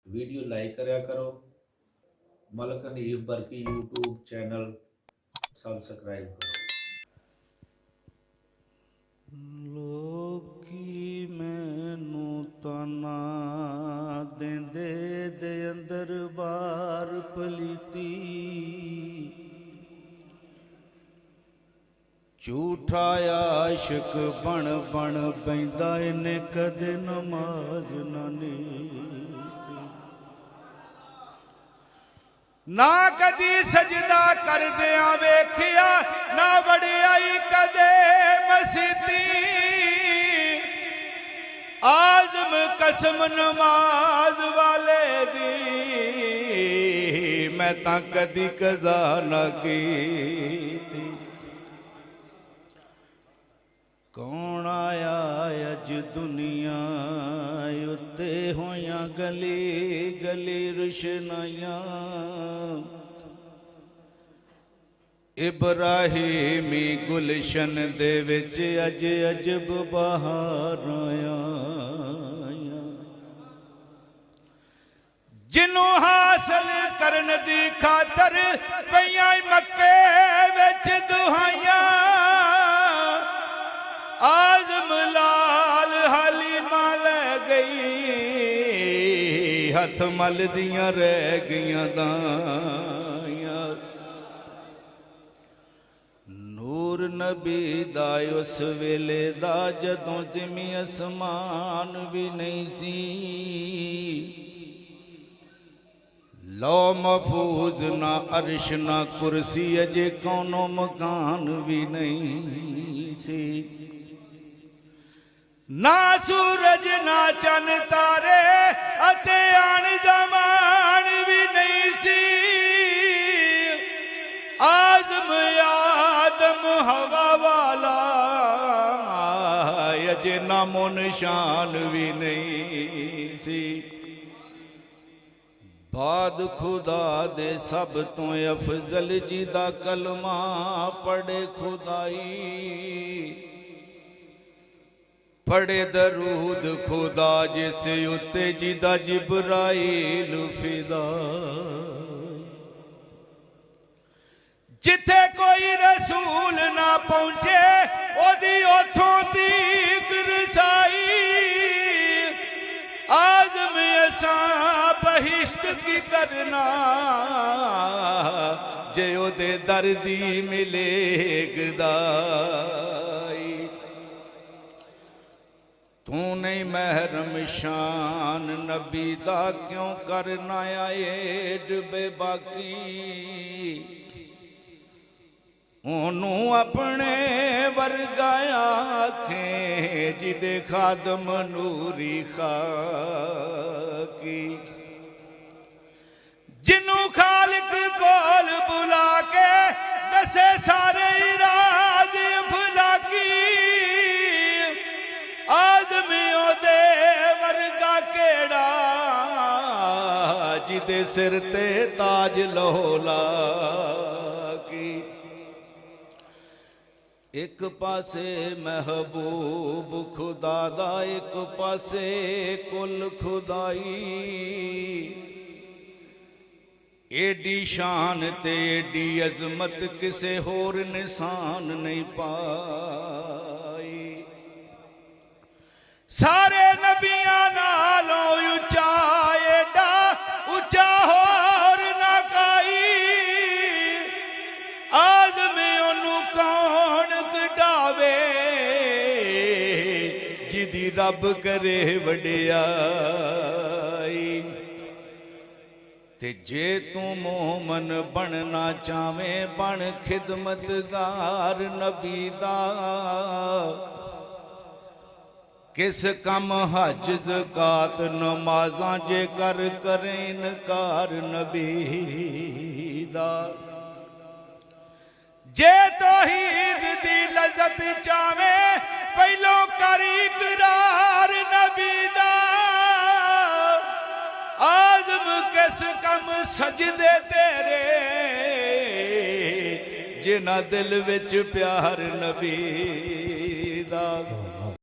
Video like करया करो। Malak Hanif Barki YouTube channel subscribe करो। लोकी मैनू ताना देंदे दे अंदर बार पलीती, झूठा आशिक बन बन बैंदा इन्हें कदे नमाज ना नीती, ना कदी सजदा करदिया वेखिया, ना वड़ियाई कदे मसीती। आज़म कसम नमाज वाले दी, मैं तां कदी कज़ा ना कीती। कौन आया अज दुनिया उत्ते होया गली गली रुशनाइयां, इब्राहिमी गुलशन दे विच अज अजब बहार आया। जिन्हों हासिल करन दी खातर पईयां मक्के विच दुहाइयां, आज़म लाल हालीमा ले गई, हथ मल दियां रह गईयां दाइयां। नूर नबी दा उस वेले दा जदों जिमी असमान भी नहीं सी, लौ महफूज ना अर्श ना कुर्सी अजे कौनो मकान भी नहीं सी। ना सूरज ना चन तारे अते आन जमान भी नहीं सी। आज़म आदम हवा वाला अजे नामो निशान भी नहीं सी। बाद खुदा दे सब तो अफजल जिदा कलमा पढ़े खुदाई, पढ़े दरूद खुदा जिस उत्ते जिदा जिब्राइल फिदा। जिथे कोई रसूल ना पहुंचे ओदी ओथों दीक रसाई। आज़म असां बहिश्त की करना जे ओदे दर्दी मिले गदाई। तू नहीं महरम शान नबी दा क्यों करना एड बेबाकी। ओनू अपने वर्गा आखें जिदे खादम नूरी खाकी। जिन्नू खालिक कोल बुला के दसे सारे राज फुलाकी। आज़म ओदे वर्गा केड़ा जिदे सिर ते ताज लोला की। एक पासे महबूब खुदा दा एक पासे कुल खुदाई। एडी शान ते एडी अजमत किसे होर निशान नहीं पाई। सारे नबियां नालों उच्चा एडा उच्चा होर ना काई। आज़म ओनू कौन कढावे जिदी रब करे वडियाई। ते जे तू मोमन बनना चावे बन खिदमतगार नबी दा। किस कम हज ज़कात नमाज़ां जे कर करे इनकार नबी दा। जे तौहीद दी लज़्ज़त चावे पहलो कर इकरार नबी दा। आज़म किस कम सजदे तेरे जिन्हां दिल विच प्यार नबी दा।